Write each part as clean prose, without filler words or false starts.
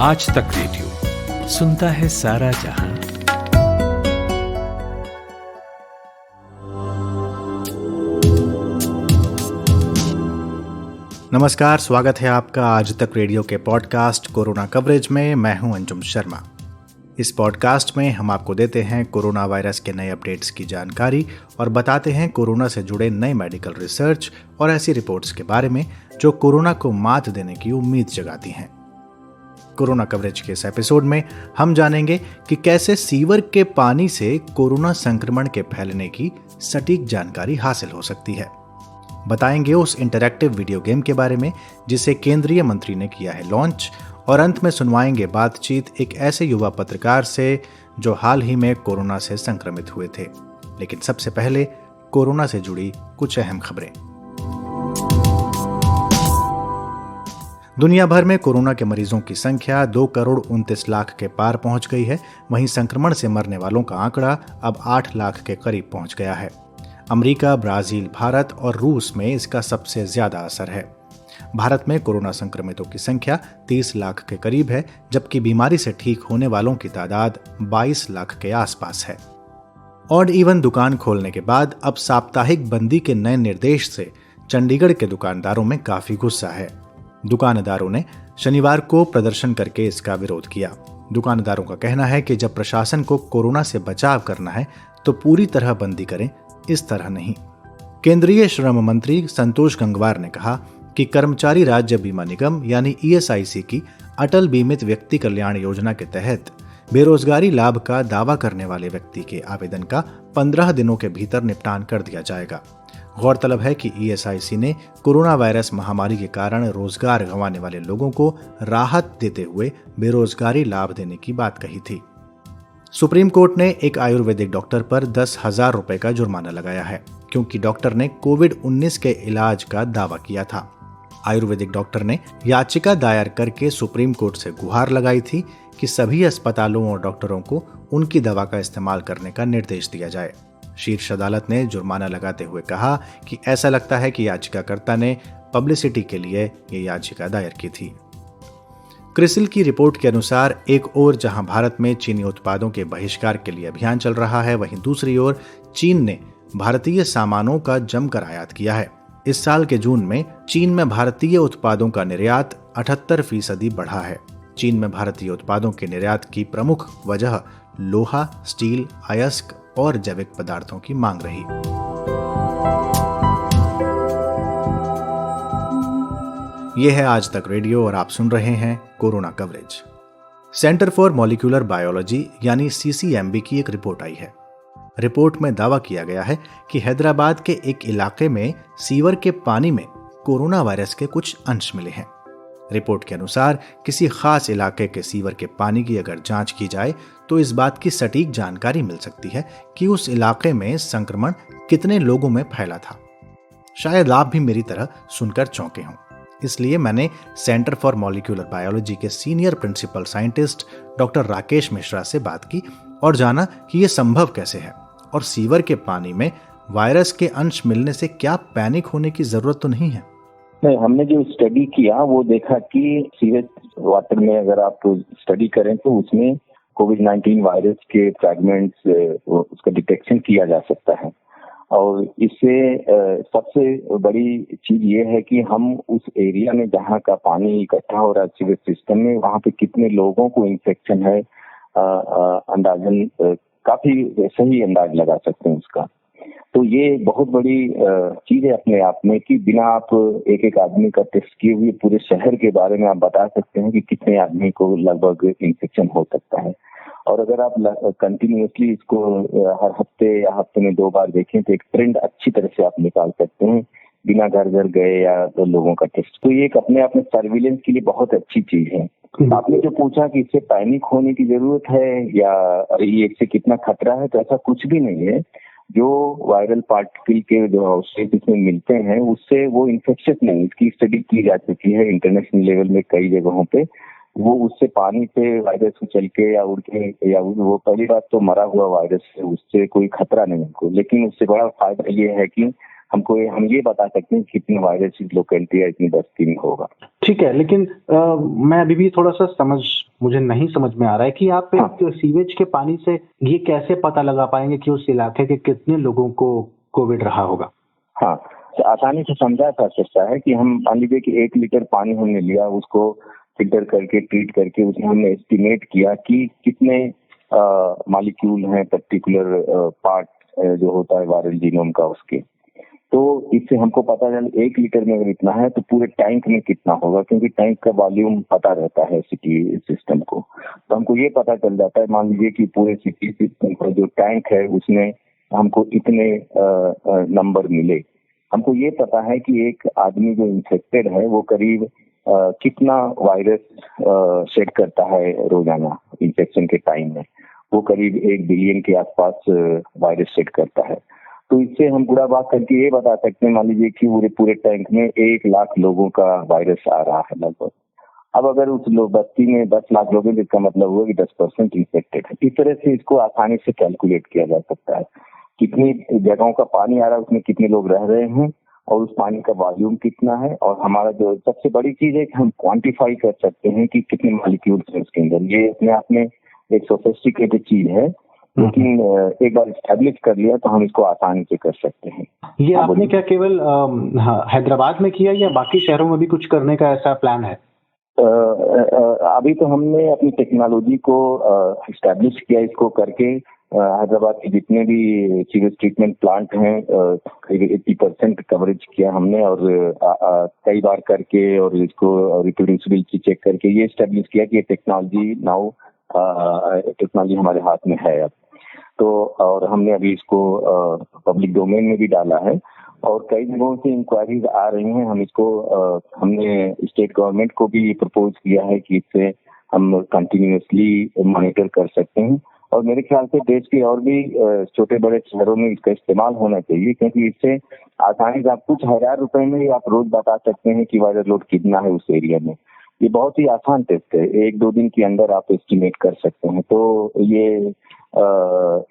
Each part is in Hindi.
आज तक रेडियो सुनता है सारा जहां। नमस्कार, स्वागत है आपका आज तक रेडियो के पॉडकास्ट कोरोना कवरेज में। मैं हूं अंजुम शर्मा। इस पॉडकास्ट में हम आपको देते हैं कोरोना वायरस के नए अपडेट्स की जानकारी और बताते हैं कोरोना से जुड़े नए मेडिकल रिसर्च और ऐसी रिपोर्ट्स के बारे में जो कोरोना को मात देने की उम्मीद जगाती हैं। कोरोना कवरेज के इस एपिसोड में हम जानेंगे कि कैसे सीवर के पानी से कोरोना संक्रमण के फैलने की सटीक जानकारी हासिल हो सकती है। बताएंगे उस इंटरैक्टिव वीडियो गेम के बारे में जिसे केंद्रीय मंत्री ने किया है लॉन्च, और अंत में सुनवाएंगे बातचीत एक ऐसे युवा पत्रकार से जो हाल ही में कोरोना से संक्रमित हुए थे। लेकिन सबसे पहले कोरोना से जुड़ी कुछ अहम खबरें। दुनिया भर में कोरोना के मरीजों की संख्या 2,29,00,000 के पार पहुंच गई है। वहीं संक्रमण से मरने वालों का आंकड़ा अब 8 लाख के करीब पहुंच गया है। अमेरिका, ब्राजील, भारत और रूस में इसका सबसे ज्यादा असर है। भारत में कोरोना संक्रमितों की संख्या 30 लाख के करीब है, जबकि बीमारी से ठीक होने वालों की तादाद 22 लाख के आसपास है। ऑड इवन दुकान खोलने के बाद अब साप्ताहिक बंदी के नए निर्देश से चंडीगढ़ के दुकानदारों में काफी गुस्सा है। दुकानदारों ने शनिवार को प्रदर्शन करके इसका विरोध किया। दुकानदारों का कहना है कि जब प्रशासन को कोरोना से बचाव करना है तो पूरी तरह बंदी करें, इस तरह नहीं। केंद्रीय श्रम मंत्री संतोष गंगवार ने कहा कि कर्मचारी राज्य बीमा निगम यानी ESIC की अटल बीमित व्यक्ति कल्याण योजना के तहत बेरोजगारी लाभ का दावा करने वाले व्यक्ति के आवेदन का 15 दिनों के भीतर निपटान कर दिया जाएगा। गौरतलब है कि ESIC ने कोरोना वायरस महामारी के कारण रोजगार गंवाने वाले लोगों को राहत देते हुए बेरोजगारी लाभ देने की बात कही थी। सुप्रीम कोर्ट ने एक आयुर्वेदिक डॉक्टर पर 10,000 रुपए का जुर्माना लगाया है, क्योंकि डॉक्टर ने कोविड-19 के इलाज का दावा किया था। आयुर्वेदिक डॉक्टर ने याचिका दायर करके सुप्रीम कोर्ट से गुहार लगाई थी कि सभी अस्पतालों और डॉक्टरों को उनकी दवा का इस्तेमाल करने का निर्देश दिया जाए। शीर्ष अदालत ने जुर्माना लगाते हुए कहा कि ऐसा लगता है कि याचिकाकर्ता ने पब्लिसिटी के लिए ये याचिका दायर की थी। क्रिसिल की रिपोर्ट के अनुसार एक ओर जहां भारत में चीनी उत्पादों के बहिष्कार के लिए अभियान चल रहा है, वहीं दूसरी ओर चीन ने भारतीय सामानों का जमकर आयात किया है। इस साल के जून में चीन में भारतीय उत्पादों का निर्यात 78% बढ़ा है। चीन में भारतीय उत्पादों के निर्यात की प्रमुख वजह लोहा, स्टील, अयस्क और जैविक पदार्थों की मांग रही। यह है आज तक रेडियो और आप सुन रहे हैं corona coverage. Centre for Molecular biology यानी CCMB की एक रिपोर्ट आई है। रिपोर्ट में दावा किया गया है कि हैदराबाद के एक इलाके में सीवर के पानी में कोरोना वायरस के कुछ अंश मिले हैं। रिपोर्ट के अनुसार किसी खास इलाके के सीवर के पानी की अगर जांच की जाए तो इस बात की सटीक जानकारी मिल सकती है कि उस इलाके में संक्रमण कितने लोगों में फैला था। शायद आप भी मेरी तरह सुनकर चौंके हों। इसलिए मैंने सेंटर फॉर मॉलिक्यूलर बायोलॉजी के senior principal scientist doctor Rakesh Mishra से बात की और जाना कि यह संभव कैसे है और सीवर के पानी में वायरस के अंश मिलने से क्या पैनिक होने की जरूरत तो नहीं है। नहीं, हमने जो स्टडी किया वो देखा कि सीवेज वाटर में अगर आप स्टडी करें तो उसमें कोविड-19 वायरस के फ्रैगमेंट्स उसका डिटेक्शन किया जा सकता है। और इससे सबसे बड़ी चीज ये है कि हम उस एरिया में जहाँ का पानी इकट्ठा हो रहा है सीवेज सिस्टम में, वहाँ पे कितने लोगों को इन्फेक्शन है अंदाजन काफी सही अंदाज लगा सकते हैं उसका। तो ये बहुत बड़ी चीज है अपने आप में कि बिना आप एक एक आदमी का टेस्ट किए हुए पूरे शहर के बारे में आप बता सकते हैं कि कितने आदमी को लगभग इन्फेक्शन हो सकता है। और अगर आप कंटिन्यूअसली इसको हर हफ्ते या हफ्ते में 2 बार देखें तो एक ट्रेंड अच्छी तरह से आप निकाल सकते हैं बिना घर घर गए या तो लोगों का टेस्ट। तो ये एक अपने आप में सर्विलेंस के लिए बहुत अच्छी चीज है। आपने जो पूछा कि इससे पैनिक होने की जरूरत है या ये इससे कितना खतरा है, तो ऐसा कुछ भी नहीं है। जो वायरल पार्टिकल के जो अवशेष इसमें मिलते हैं उससे वो इन्फेक्शियस नहीं, इसकी स्टडी की जा चुकी है इंटरनेशनल लेवल में कई जगहों पे। वो उससे पानी से वायरस उछल के या उड़ के या वो पहली बात तो मरा हुआ वायरस है, उससे कोई खतरा नहीं हमको। लेकिन उससे बड़ा फायदा ये है कि हम ये बता सकते हैं कितने वायरस इस लोकेलिटी या इतनी बस्ती में होगा। ठीक है, लेकिन मैं अभी भी थोड़ा सा समझ मुझे नहीं समझ में आ रहा है कि आप एक सीवेज के पानी से ये कैसे पता लगा पाएंगे कि उस इलाके के कितने लोगों को कोविड रहा होगा। हाँ, तो आसानी से समझा जा सकता है कि हम मान लीजिए कि 1 लीटर पानी हमने लिया, उसको फिल्टर करके ट्रीट करके उसमें हमने एस्टिमेट किया कि कितने मॉलिक्यूल हैं पर्टिकुलर पार्ट जो होता है वायरल जीनोम का उसके। तो इससे हमको पता चल 1 लीटर में अगर इतना है तो पूरे टैंक में कितना होगा, क्योंकि टैंक का वॉल्यूम पता रहता है सिटी सिस्टम को। तो हमको ये पता चल जाता है, मान लीजिए कि पूरे सिटी सिस्टम का जो टैंक है उसमें हमको इतने नंबर मिले। हमको ये पता है कि एक आदमी जो इन्फेक्टेड है वो करीब कितना वायरस शेड करता है रोजाना इन्फेक्शन के टाइम में। वो करीब 1 बिलियन के आसपास वायरस शेड करता है। तो इससे हम पूरा बात करके ये बता सकते हैं, मान लीजिए कि पूरे टैंक में 1 लाख लोगों का वायरस आ रहा है लगभग। अब अगर उस बस्ती में 10 लाख लोग हैं, जिसका मतलब हुआ कि 10% इन्फेक्टेड है। इस तरह से इसको आसानी से कैलकुलेट किया जा सकता है, कितनी जगहों का पानी आ रहा है, उसमें कितने लोग रह रहे हैं और उस पानी का वॉल्यूम कितना है। और हमारा जो सबसे बड़ी चीज है कि हम क्वांटिफाई कर सकते हैं कि कितने मॉलिक्यूल्स हैं उसके अंदर। ये अपने आप में एक सोफिस्टिकेटेड चीज है, लेकिन एक बार एस्टैब्लिश कर लिया तो हम इसको आसानी से कर सकते हैं। ये आपने क्या केवल हैदराबाद में किया या बाकी शहरों में भी कुछ करने का ऐसा प्लान है? अभी तो हमने अपनी टेक्नोलॉजी को एस्टैब्लिश किया, इसको करके हैदराबाद के जितने भी सीवेज ट्रीटमेंट प्लांट हैं करीब 80% कवरेज किया हमने। और कई बार करके और इसको रिप्रोड्यूसिबिलिटी चेक करके ये एस्टैब्लिश किया कि ये टेक्नोलॉजी हमारे हाथ में है अब तो। और हमने अभी इसको पब्लिक डोमेन में भी डाला है और कई जगहों से इंक्वायरीज आ रही हैं। हम इसको हमने स्टेट गवर्नमेंट को भी प्रपोज किया है कि इससे हम कंटिन्यूअसली मॉनिटर कर सकते हैं। और मेरे ख्याल से देश के और भी छोटे बड़े शहरों में इसका इस्तेमाल होना चाहिए, क्योंकि इससे आसानी से आप कुछ हजार रुपए में ही आप रोज बता सकते हैं कि वायरल लोड कितना है उस एरिया में। ये बहुत ही आसान टेस्ट है, 1-2 दिन के अंदर आप एस्टिमेट कर सकते हैं। तो ये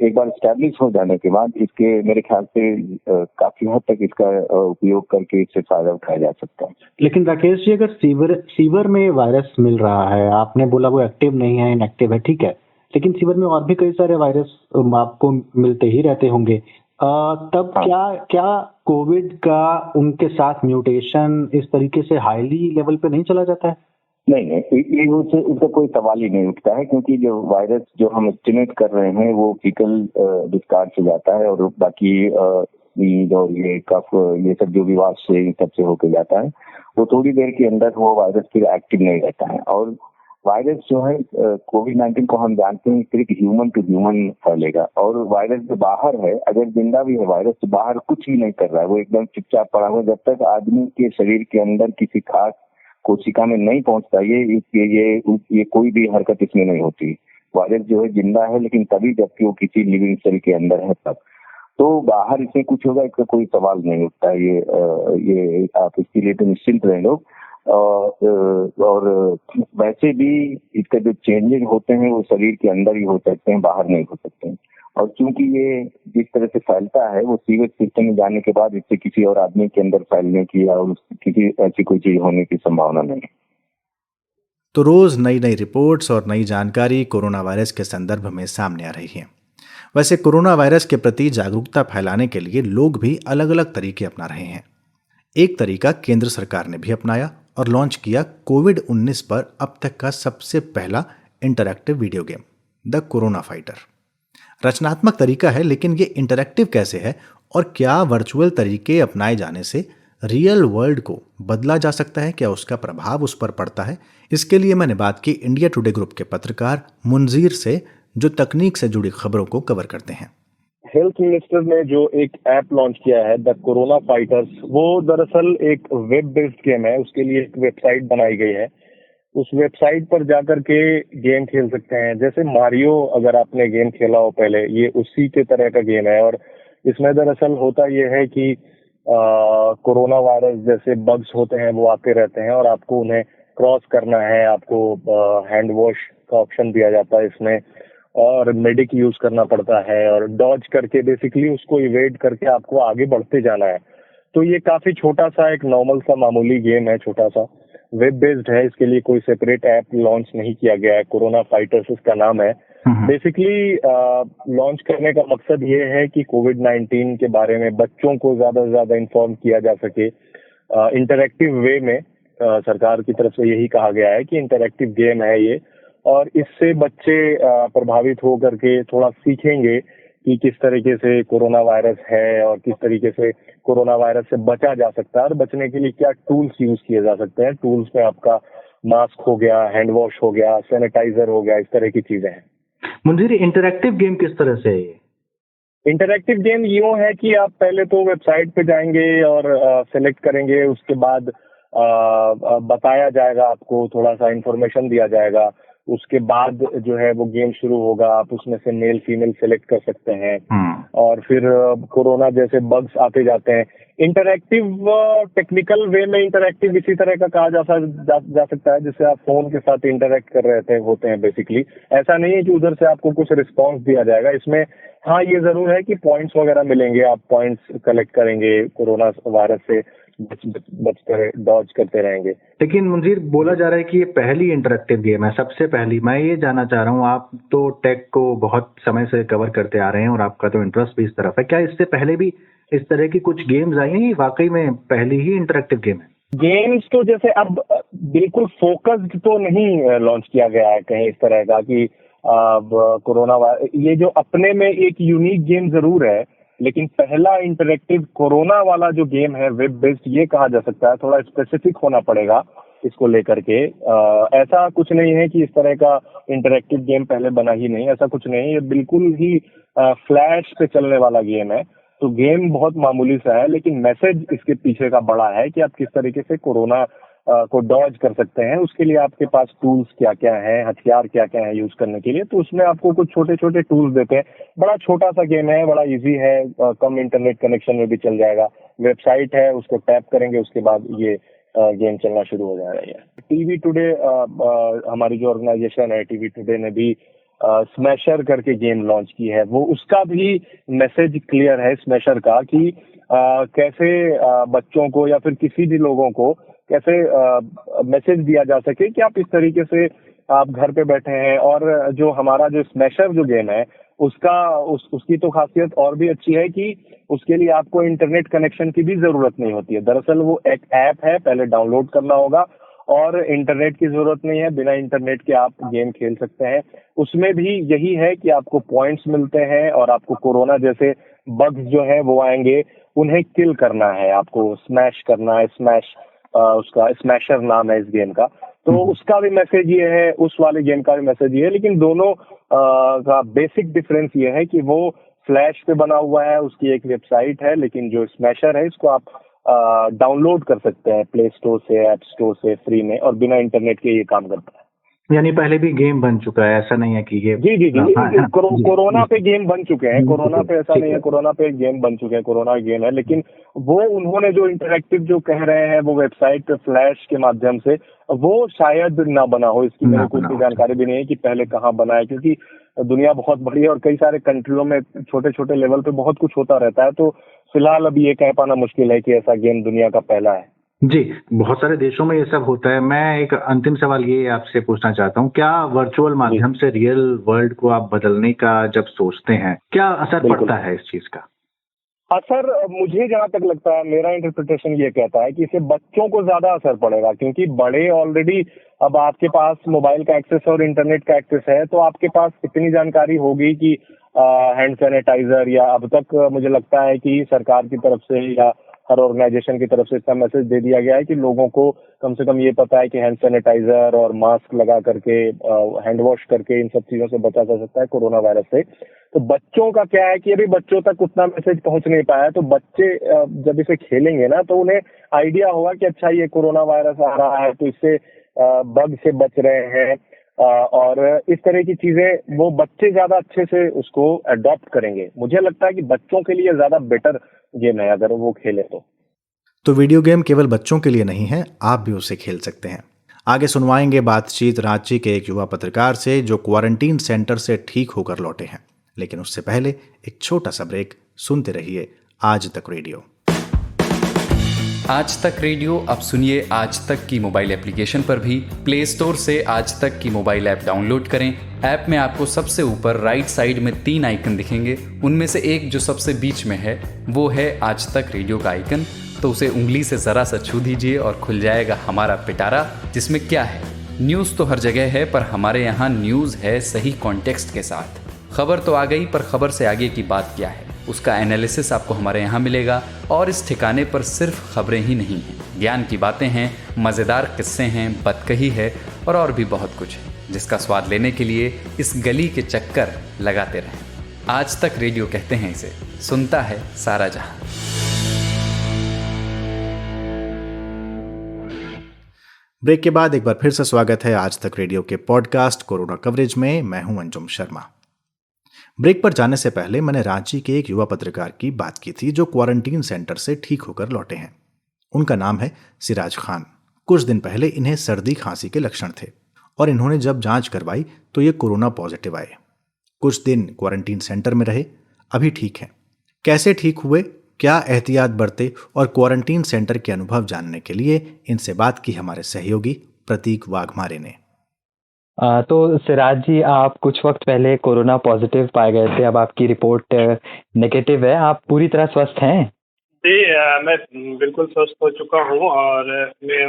एक बार एस्टैब्लिश हो जाने के बाद इसके मेरे ख्याल से काफी हद तक इसका उपयोग करके इससे फायदा उठाया जा सकता है। लेकिन राकेश जी, अगर सीवर में वायरस मिल रहा है, आपने बोला वो एक्टिव नहीं है, इनएक्टिव है, ठीक है, लेकिन सीवर में और भी कई सारे वायरस आपको मिलते ही रहते होंगे। तब क्या कोविड का उनके साथ म्यूटेशन इस तरीके से हाईली लेवल पे नहीं चला जाता है? नहीं, ये उसका कोई सवाल ही नहीं उठता है, क्योंकि जो वायरस जो हम एस्टिमेट कर रहे हैं वो फीकल डिस्चार्ज से जाता है और बाकी नींद और ये कफ ये सब जो भी वास से इन सब से होके जाता है, वो थोड़ी देर के अंदर वो वायरस फिर एक्टिव नहीं रहता है। और वायरस जो है कोविड-19 को हम जानते हैं सिर्फ ह्यूमन टू ह्यूमन फैलेगा। और वायरस जो बाहर है, अगर जिंदा भी है वायरस, तो बाहर कुछ भी नहीं कर रहा है, वो एकदम चुपचाप पड़ा हुआ। जब तक आदमी के शरीर के अंदर किसी खास कोशिका में नहीं पहुंचता ये कोई भी हरकत इसमें नहीं होती। वायरस जो है जिंदा है, लेकिन तभी जबकि वो किसी लिविंग सेल के अंदर है तब। तो बाहर इसमें कुछ होगा इसका कोई सवाल नहीं उठता। ये आप इसके लिए तो निश्चिंत रहें लोग। और वैसे भी इसके जो चेंजेस होते हैं वो शरीर के अंदर ही हो सकते हैं, बाहर नहीं हो सकते हैं। और क्योंकि ये जिस तरह से फैलता है वो सीवेज सिस्टम में जाने के बाद इससे किसी और आदमी के अंदर फैलने की या किसी ऐसी कोई चीज होने की संभावना नहीं है। तो रोज नई नई रिपोर्ट्स और नई जानकारी कोरोना वायरस के संदर्भ में सामने आ रही है। वैसे कोरोना वायरस के प्रति जागरूकता फैलाने के लिए लोग भी अलग अलग तरीके अपना रहे हैं। एक तरीका केंद्र सरकार ने भी अपनाया और लॉन्च किया कोविड-19 पर अब तक का सबसे पहला interactive video game, the corona fighter. रचनात्मक तरीका है, लेकिन ये इंटरैक्टिव कैसे है और क्या वर्चुअल तरीके अपनाए जाने से रियल वर्ल्ड को बदला जा सकता है? क्या उसका प्रभाव उस पर पड़ता है? इसके लिए मैंने बात की इंडिया टुडे ग्रुप के पत्रकार मुंजीर से, जो तकनीक से जुड़ी खबरों को कवर करते हैं। हेल्थ मिनिस्टर ने जो एक ऐप लॉन्च किया है द कोरोना फाइटर्स, वो दरअसल एक वेब बेस्ड गेम है। उसके लिए एक वेबसाइट बनाई गई है। उस वेबसाइट पर जाकर के गेम खेल सकते हैं। जैसे मारियो, अगर आपने गेम खेला हो पहले, ये उसी के तरह का गेम है। और इसमें दरअसल होता ये है कि कोरोना वायरस जैसे बग्स होते हैं वो आते रहते हैं और आपको उन्हें क्रॉस करना है। आपको हैंड वॉश का ऑप्शन दिया जाता है इसमें और मेडिक यूज करना पड़ता है और डॉज करके बेसिकली उसको इवेड करके आपको आगे बढ़ते जाना है। तो ये काफी छोटा सा एक नॉर्मल सा मामूली गेम है, छोटा सा, वेब बेस्ड है, इसके लिए कोई सेपरेट ऐप लॉन्च नहीं किया गया है। कोरोना फाइटर्स इसका नाम है। बेसिकली लॉन्च करने का मकसद ये है कि कोविड-19 के बारे में बच्चों को ज्यादा से ज्यादा इन्फॉर्म किया जा सके इंटरैक्टिव वे में। सरकार की तरफ से यही कहा गया है कि इंटरैक्टिव गेम है ये, और इससे बच्चे प्रभावित हो करके थोड़ा सीखेंगे कि किस तरीके से कोरोना वायरस है और किस तरीके से कोरोना वायरस से बचा जा सकता है, और बचने के लिए क्या टूल्स यूज किए जा सकते हैं। टूल्स में आपका मास्क हो गया, हैंड वॉश हो गया, सैनिटाइजर हो गया, इस तरह की चीजें हैं। मुंजी, इंटरैक्टिव गेम किस तरह से है ये? इंटरैक्टिव गेम यूं है कि आप पहले तो वेबसाइट पे जाएंगे और सेलेक्ट करेंगे, उसके बाद बताया जाएगा, आपको थोड़ा सा इंफॉर्मेशन दिया जाएगा, उसके बाद जो है वो गेम शुरू होगा। आप उसमें से मेल फीमेल सेलेक्ट कर सकते हैं, और फिर कोरोना जैसे बग्स आते जाते हैं। इंटरैक्टिव टेक्निकल वे में इंटरैक्टिव इसी तरह का कहा जा सकता है जिससे आप फोन के साथ इंटरैक्ट कर रहे होते हैं बेसिकली। ऐसा नहीं है कि उधर से आपको कुछ रिस्पॉन्स दिया जाएगा इसमें। हाँ, ये जरूर है कि पॉइंट्स वगैरह मिलेंगे, आप पॉइंट्स कलेक्ट करेंगे, कोरोना वायरस से बचते डॉज करते रहेंगे। लेकिन मुंजीर, बोला जा रहा है कि ये पहली इंटरैक्टिव गेम है, सबसे पहली। मैं ये जानना चाह रहा हूँ, आप तो टेक को बहुत समय से कवर करते आ रहे हैं और आपका तो इंटरेस्ट भी इस तरफ है, क्या इससे पहले भी इस तरह की कुछ गेम्स आई हैं? वाकई में पहली ही इंटरैक्टिव गेम है? गेम्स तो जैसे अब बिल्कुल फोकस्ड तो नहीं लॉन्च किया गया है कहीं इस तरह का कि कोरोना वायरस, ये जो अपने में एक यूनिक गेम जरूर है, लेकिन पहला इंटरैक्टिव कोरोना वाला जो गेम है वेब बेस्ड, ये कहा जा सकता है। थोड़ा स्पेसिफिक होना पड़ेगा इसको लेकर के। ऐसा कुछ नहीं है कि इस तरह का इंटरैक्टिव गेम पहले बना ही नहीं, ऐसा कुछ नहीं। ये बिल्कुल ही फ्लैश पे चलने वाला गेम है। तो गेम बहुत मामूली सा है, लेकिन मैसेज इसके पीछे का बड़ा है कि आप किस तरीके से कोरोना को डॉज कर सकते हैं। उसके लिए आपके पास टूल्स क्या क्या हैं, हथियार क्या क्या है यूज करने के लिए। तो उसमें आपको कुछ छोटे छोटे टूल्स देते हैं। बड़ा छोटा सा गेम है, बड़ा इजी है, कम इंटरनेट कनेक्शन में भी चल जाएगा। वेबसाइट है, उसको टैप करेंगे, उसके बाद ये गेम चलना शुरू हो जाएगा। टीवी टुडे, हमारी जो ऑर्गेनाइजेशन है टीवी टुडे ने भी स्मैशर करके गेम लॉन्च की है। वो उसका भी मैसेज क्लियर है स्मैशर का कि कैसे बच्चों को या फिर किसी भी लोगों को कैसे मैसेज दिया जा सके कि आप इस तरीके से आप घर पे बैठे हैं। और जो हमारा जो स्मैशर जो गेम है उसकी तो खासियत और भी अच्छी है कि उसके लिए आपको इंटरनेट कनेक्शन की भी जरूरत नहीं होती है। दरअसल वो एक ऐप है, पहले डाउनलोड करना होगा और इंटरनेट की जरूरत नहीं है, बिना इंटरनेट के आप गेम खेल सकते हैं। उसमें भी यही है कि आपको पॉइंट्स मिलते हैं और आपको कोरोना जैसे बग्स जो है वो आएंगे, उन्हें किल करना है, आपको स्मैश करना है। स्मैश उसका स्मैशर नाम है इस गेम का। तो उसका भी मैसेज ये है, उस वाले गेम का भी मैसेज ये है, लेकिन दोनों का बेसिक डिफरेंस ये है कि वो फ्लैश पे बना हुआ है, उसकी एक वेबसाइट है, लेकिन जो स्मैशर है इसको आप डाउनलोड कर सकते हैं प्ले स्टोर से, ऐप स्टोर से फ्री में, और बिना इंटरनेट के ये काम करता है। यानी पहले भी गेम बन चुका है, ऐसा नहीं है कि ये जी कोरोना पे गेम बन चुके हैं। कोरोना पे ऐसा नहीं है, कोरोना पे गेम बन चुके हैं, कोरोना गेम है। लेकिन वो उन्होंने जो इंटरैक्टिव जो कह रहे हैं वो वेबसाइट पे फ्लैश के माध्यम से, वो शायद ना बना हो। इसकी मेरे को इतनी जानकारी भी नहीं है कि पहले कहाँ बना है, क्योंकि दुनिया बहुत बड़ी है और कई सारे कंट्रियों में छोटे छोटे लेवल पे बहुत कुछ होता रहता है। तो फिलहाल अभी ये कह पाना मुश्किल है कि ऐसा गेम दुनिया का पहला है। जी, बहुत सारे देशों में ये सब होता है। मैं एक अंतिम सवाल ये आपसे पूछना चाहता हूँ, क्या वर्चुअल माध्यम से रियल वर्ल्ड को आप बदलने का जब सोचते हैं, क्या असर पड़ता है इस चीज का? असर मुझे जहां तक लगता है, मेरा इंटरप्रिटेशन ये कहता है कि इससे बच्चों को ज्यादा असर पड़ेगा, क्योंकि बड़े ऑलरेडी अब आपके पास मोबाइल का एक्सेस और इंटरनेट का एक्सेस है, तो आपके पास इतनी जानकारी होगी कि हैंड सैनिटाइजर, या अब तक मुझे लगता है कि सरकार की तरफ से या हर ऑर्गेनाइजेशन की तरफ से इसका मैसेज दे दिया गया है कि लोगों को कम से कम ये पता है कि हैंड सैनिटाइजर और मास्क लगा करके, हैंड वॉश करके इन सब चीजों से बचा जा सकता है कोरोना वायरस से। तो बच्चों का क्या है कि अभी बच्चों तक उतना मैसेज पहुंच नहीं पाया, तो बच्चे जब इसे खेलेंगे ना तो उन्हें आइडिया होगा कि अच्छा ये कोरोना वायरस आ रहा है, तो इससे बग से बच रहे हैं, और इस तरह की चीजें वो बच्चे ज्यादा अच्छे से उसको अडॉप्ट करेंगे। मुझे लगता है कि बच्चों के लिए ज्यादा बेटर गेम है अगर वो खेले तो वीडियो गेम केवल बच्चों के लिए नहीं है, आप भी उसे खेल सकते हैं। आगे सुनवाएंगे बातचीत रांची के एक युवा पत्रकार से जो क्वारंटीन सेंटर से ठीक होकर लौटे हैं। लेकिन उससे पहले एक छोटा सा ब्रेक। सुनते रहिए आज तक रेडियो। आज तक रेडियो अब सुनिए आज तक की मोबाइल एप्लीकेशन पर भी। प्ले स्टोर से आज तक की मोबाइल ऐप डाउनलोड करें। ऐप में आपको सबसे ऊपर राइट साइड में 3 आइकन दिखेंगे। उनमें से एक जो सबसे बीच में है वो है आज तक रेडियो का आइकन। तो उसे उंगली से ज़रा सा छू दीजिए और खुल जाएगा हमारा पिटारा, जिसमें क्या है, न्यूज़ तो हर जगह है, पर हमारे यहाँ न्यूज़ है सही कॉन्टेक्स्ट के साथ। खबर तो आ गई, पर खबर से आगे की बात क्या है, उसका एनालिसिस आपको हमारे यहाँ मिलेगा। और इस ठिकाने पर सिर्फ खबरें ही नहीं हैं, ज्ञान की बातें हैं, मज़ेदार किस्से हैं, बतकही है और भी बहुत कुछ है, जिसका स्वाद लेने के लिए इस गली के चक्कर लगाते रहें। आज तक रेडियो कहते हैं इसे, सुनता है सारा जहां। ब्रेक के बाद एक बार फिर से स्वागत है आज तक रेडियो के पॉडकास्ट कोरोना कवरेज में। मैं हूं अंजुम शर्मा। ब्रेक पर जाने से पहले मैंने रांची के एक युवा पत्रकार की बात की थी जो क्वारंटीन सेंटर से ठीक होकर लौटे हैं। उनका नाम है सिराज खान। कुछ दिन पहले इन्हें सर्दी खांसी के लक्षण थे और इन्होंने जब जांच करवाई तो ये कोरोना पॉजिटिव आए। कुछ दिन क्वारंटीन सेंटर में रहे, अभी ठीक हैं। कैसे ठीक हुए, क्या एहतियात बरते और क्वारंटीन सेंटर के अनुभव जानने के लिए इनसे बात की हमारे सहयोगी प्रतीक वाघमारे ने। तो सिराज जी, आप कुछ वक्त पहले कोरोना पॉजिटिव पाए गए थे, अब आपकी रिपोर्ट नेगेटिव है, आप पूरी तरह स्वस्थ हैं? जी, मैं बिल्कुल स्वस्थ हो चुका हूँ और मैं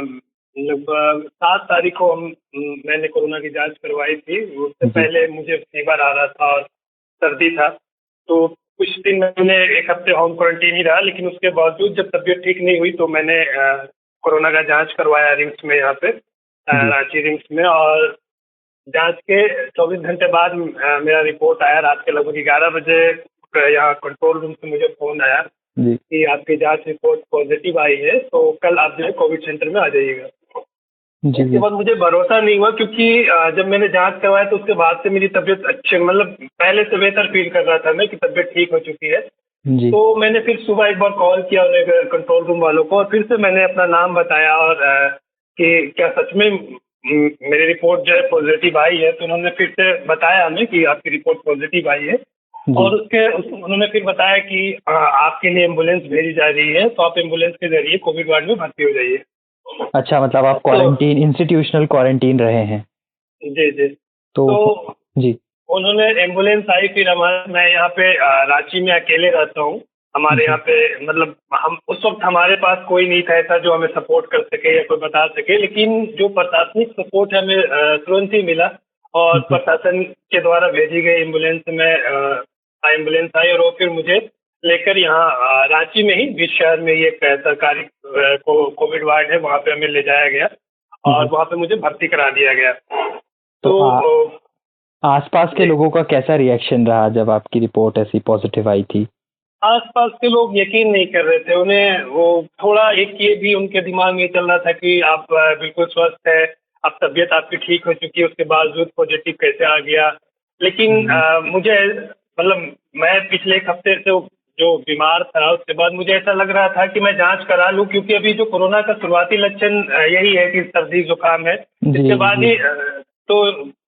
लगभग 7 तारीख को मैंने कोरोना की जांच करवाई थी। उससे पहले मुझे फीवर आ रहा था और सर्दी था, तो कुछ दिन मैंने 1 हफ्ते होम क्वारंटीन ही रहा, लेकिन उसके बावजूद जब तबीयत ठीक नहीं हुई तो मैंने कोरोना का जांच करवाया रिम्स में, यहाँ पे रांची रिम्स में। और जांच के 24 घंटे बाद मेरा रिपोर्ट आया। रात के लगभग 11 बजे यहाँ कंट्रोल रूम से मुझे फोन आया कि आपकी जांच रिपोर्ट पॉजिटिव आई है, तो कल आप जो है कोविड सेंटर में आ जाइएगा। उसके बाद मुझे भरोसा नहीं हुआ, क्योंकि जब मैंने जांच करवाया तो उसके बाद से मेरी तबीयत अच्छी, मतलब पहले से बेहतर फील कर रहा था मैं कि तबीयत ठीक हो चुकी है। तो मैंने फिर सुबह एक बार कॉल किया उन्हें, कंट्रोल रूम वालों को, और फिर से मैंने अपना नाम बताया और कि क्या सच में मेरी रिपोर्ट जो है पॉजिटिव आई है। तो उन्होंने फिर से बताया हमें कि आपकी रिपोर्ट पॉजिटिव आई है और उन्होंने फिर बताया कि आपके लिए एम्बुलेंस भेजी जा रही है, तो आप एम्बुलेंस के जरिए कोविड वार्ड में भर्ती हो जाइए। अच्छा, मतलब आप क्वारंटीन, इंस्टीट्यूशनल क्वारंटीन रहे हैं? जी जी। तो जी, उन्होंने एम्बुलेंस आई, फिर मैं यहाँ पे रांची में अकेले रहता हूँ। हमारे यहाँ पे मतलब हम उस वक्त हमारे पास कोई नहीं था ऐसा जो हमें सपोर्ट कर सके या कोई बता सके, लेकिन जो प्रशासनिक सपोर्ट है हमें तुरंत ही मिला और प्रशासन के द्वारा भेजी गई एम्बुलेंस में एम्बुलेंस आई और वो फिर मुझे लेकर यहाँ रांची में ही बीच शहर में ये एक सरकारी कोविड वार्ड है, वहाँ पे हमें ले जाया गया और वहाँ पे मुझे भर्ती करा दिया गया। तो आसपास के लोगों का कैसा रिएक्शन रहा जब आपकी रिपोर्ट ऐसी पॉजिटिव आई थी? आसपास के लोग यकीन नहीं कर रहे थे। उन्हें वो थोड़ा एक ये भी उनके दिमाग में चल रहा था कि आप बिल्कुल स्वस्थ है, अब तबीयत आपकी ठीक हो चुकी है, उसके बावजूद पॉजिटिव कैसे आ गया। लेकिन मुझे मतलब मैं पिछले 1 हफ्ते से जो बीमार था उसके बाद मुझे ऐसा लग रहा था कि मैं जांच करा लूं, क्योंकि अभी जो कोरोना का शुरुआती लक्षण यही है कि सर्दी जुकाम है। इसके बाद ही तो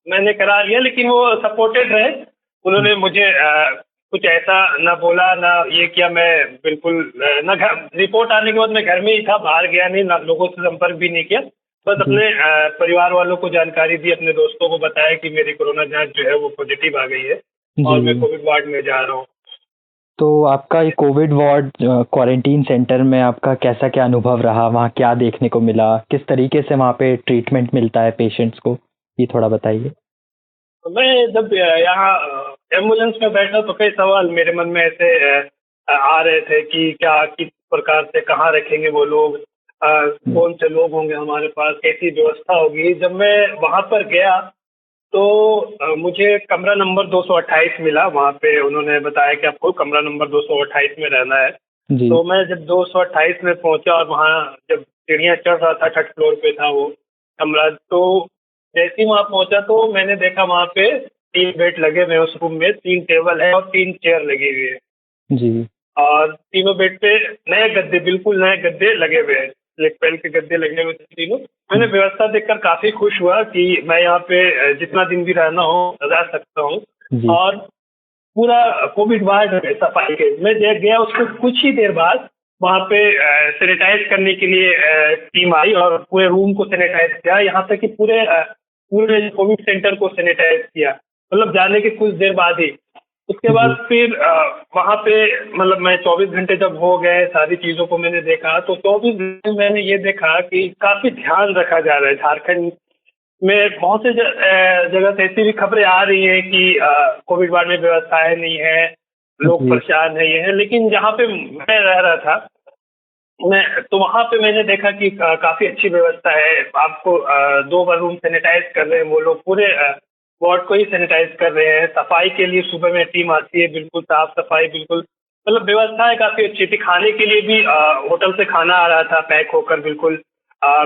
मैंने करा लिया, लेकिन वो सपोर्टेड रहे। उन्होंने मुझे कुछ ऐसा ना बोला ना ये किया। मैं बिल्कुल ना रिपोर्ट आने के बाद मैं घर में ही था, बाहर गया नहीं, ना लोगों से संपर्क भी नहीं किया। बस अपने परिवार वालों को जानकारी दी, अपने दोस्तों को बताया कि मेरी कोरोना जांच जो है वो पॉजिटिव आ गई है और मैं कोविड वार्ड में जा रहा हूँ। तो आपका ये कोविड वार्ड क्वारंटीन सेंटर में आपका कैसा क्या अनुभव रहा? वहाँ क्या देखने को मिला? किस तरीके से वहाँ पे ट्रीटमेंट मिलता है पेशेंट्स को, ये थोड़ा बताइए। मैं जब यहाँ एम्बुलेंस में बैठा तो कई सवाल मेरे मन में ऐसे आ रहे थे कि क्या किस प्रकार से कहाँ रखेंगे वो लोग, कौन से लोग होंगे हमारे पास, कैसी व्यवस्था होगी। जब मैं वहाँ पर गया तो मुझे कमरा नंबर 228 मिला। वहाँ पे उन्होंने बताया कि आपको कमरा नंबर 228 में रहना है। तो मैं जब 228 में पहुँचा और वहाँ जब सीढ़ियाँ चढ़ रहा था, 3rd फ्लोर पे था वो कमरा, तो जैसे ही वहाँ पहुँचा तो मैंने देखा वहाँ पे 3 बेड लगे हुए उस रूम में, 3 टेबल है और 3 चेयर लगी हुई है जी। और तीनों बेड पे नए गद्दे, बिल्कुल नए गद्दे लगे हुए हैं, स्लिप पेल के गद्दे लगे हुए थे तीनों। मैंने व्यवस्था देखकर काफी खुश हुआ कि मैं यहाँ पे जितना दिन भी रहना हो रह सकता हूँ। और पूरा कोविड वार्ड सफाई के मैं देख गया। उसके कुछ ही देर बाद वहाँ पे सैनिटाइज करने के लिए टीम आई और पूरे रूम को सैनिटाइज किया, यहाँ तक कि पूरे कोविड सेंटर को सैनिटाइज किया, मतलब जाने के कुछ देर बाद ही। उसके बाद फिर वहाँ पे मतलब मैं 24 घंटे जब हो गए सारी चीज़ों को मैंने देखा, तो 24 घंटे में मैंने ये देखा कि काफ़ी ध्यान रखा जा रहा है। झारखंड में बहुत से जगह से ऐसी भी खबरें आ रही हैं कि कोविड वार्ड में व्यवस्थाएं नहीं है, लोग परेशान है, ये है, लेकिन जहाँ पे मैं रह रहा था तो वहाँ पे मैंने देखा कि काफ़ी अच्छी व्यवस्था है। आपको 2 बार रूम सैनिटाइज कर रहे हैं वो लोग, पूरे वार्ड को ही सैनिटाइज कर रहे हैं। सफाई के लिए सुबह में टीम आती है, बिल्कुल साफ सफाई, बिल्कुल मतलब व्यवस्थाएं काफ़ी अच्छी थी। खाने के लिए भी होटल से खाना आ रहा था पैक होकर, बिल्कुल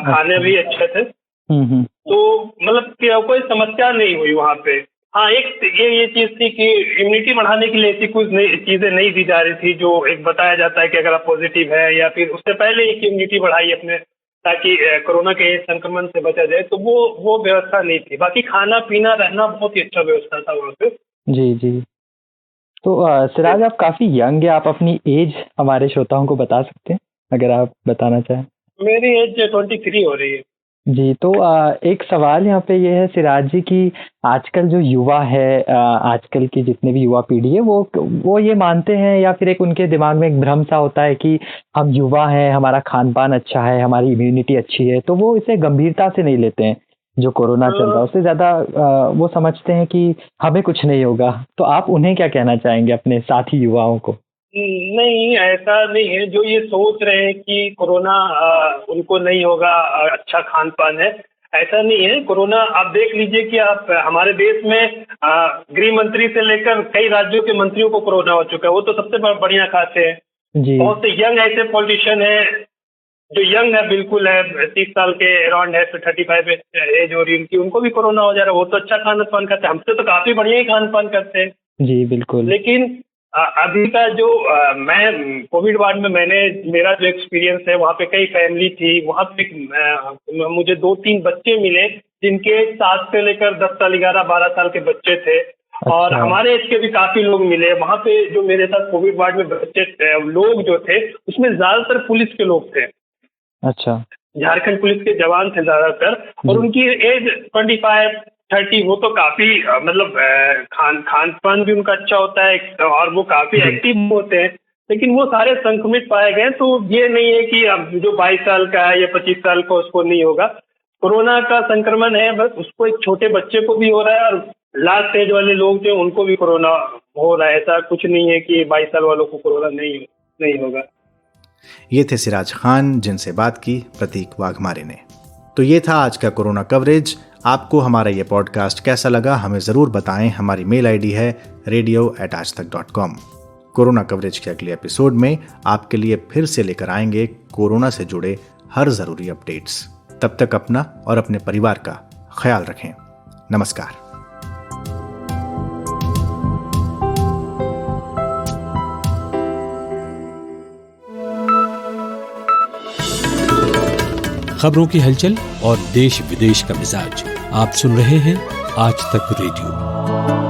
खाने भी अच्छे थे। तो मतलब कोई समस्या नहीं हुई वहाँ पे। हाँ, एक ये चीज़ थी कि इम्यूनिटी बढ़ाने के लिए ऐसी कुछ नई चीज़ें नहीं दी जा रही थी, जो एक बताया जाता है कि अगर आप पॉजिटिव है या फिर उससे पहले एक इम्यूनिटी बढ़ाई अपने, ताकि कोरोना के संक्रमण से बचा जाए, तो वो व्यवस्था नहीं थी। बाकी खाना पीना रहना बहुत ही अच्छा व्यवस्था था वहाँ पे। जी जी। तो सिराज, आप काफ़ी यंग है, आप अपनी एज हमारे श्रोताओं को बता सकते हैं अगर आप बताना चाहें? मेरी एज 23 हो रही है। जी, तो एक सवाल यहाँ पे ये है सिराज जी कि आजकल जो युवा है, आजकल की जितने भी युवा पीढ़ी है वो ये मानते हैं या फिर एक उनके दिमाग में एक भ्रम सा होता है कि हम युवा हैं, हमारा खान पान अच्छा है, हमारी इम्यूनिटी अच्छी है, तो वो इसे गंभीरता से नहीं लेते हैं। जो कोरोना चल रहा है उससे ज़्यादा वो समझते हैं कि हमें कुछ नहीं होगा। तो आप उन्हें क्या कहना चाहेंगे, अपने साथी युवाओं को? नहीं, ऐसा नहीं है। जो ये सोच रहे हैं कि कोरोना उनको नहीं होगा, अच्छा खान पान है, ऐसा नहीं है। कोरोना आप देख लीजिए कि आप हमारे देश में गृह मंत्री से लेकर कई राज्यों के मंत्रियों को कोरोना हो चुका है, वो तो सबसे बढ़िया खाते हैं। बहुत से यंग ऐसे पॉलिटिशियन है जो यंग है, बिल्कुल है, 30 साल के अराउंड है, तो 35 एज हो रही उनकी, उनको भी कोरोना हो जा रहा है। वो तो अच्छा खान पान करते हैं, हमसे तो काफी बढ़िया ही खान पान करते हैं। जी बिल्कुल। लेकिन अभी का जो मैं कोविड वार्ड में मेरा जो एक्सपीरियंस है, वहाँ पे कई फैमिली थी, वहाँ पे मुझे 2-3 बच्चे मिले जिनके 7 से लेकर 10 साल, 11-12 साल के बच्चे थे। और हमारे एज के भी काफी लोग मिले वहाँ पे। जो मेरे साथ कोविड वार्ड में बच्चे लोग जो थे, उसमें ज्यादातर पुलिस के लोग थे। अच्छा। झारखंड पुलिस के जवान थे ज्यादातर, और उनकी एज 25-30, वो तो काफी मतलब खान पान भी उनका अच्छा होता है और वो काफी एक्टिव होते हैं, लेकिन वो सारे संक्रमित पाए गए। तो ये नहीं है कि अब जो 22 साल का है या 25 साल का उसको नहीं होगा। कोरोना का संक्रमण है, बस उसको एक छोटे बच्चे को भी हो रहा है, और लास्ट एज वाले लोग जो उनको भी कोरोना हो रहा है। ऐसा कुछ नहीं है कि 22 साल वालों को कोरोना नहीं होगा। ये थे सिराज खान, जिनसे बात की प्रतीक वाघमारे ने। तो ये था आज का कोरोना कवरेज। आपको हमारा ये पॉडकास्ट कैसा लगा हमें ज़रूर बताएं। हमारी मेल आईडी है radio@aajtak.com। कोरोना कवरेज के अगले एपिसोड में आपके लिए फिर से लेकर आएंगे कोरोना से जुड़े हर ज़रूरी अपडेट्स। तब तक अपना और अपने परिवार का ख्याल रखें। नमस्कार। खबरों की हलचल और देश विदेश का मिजाज आप सुन रहे हैं आज तक रेडियो।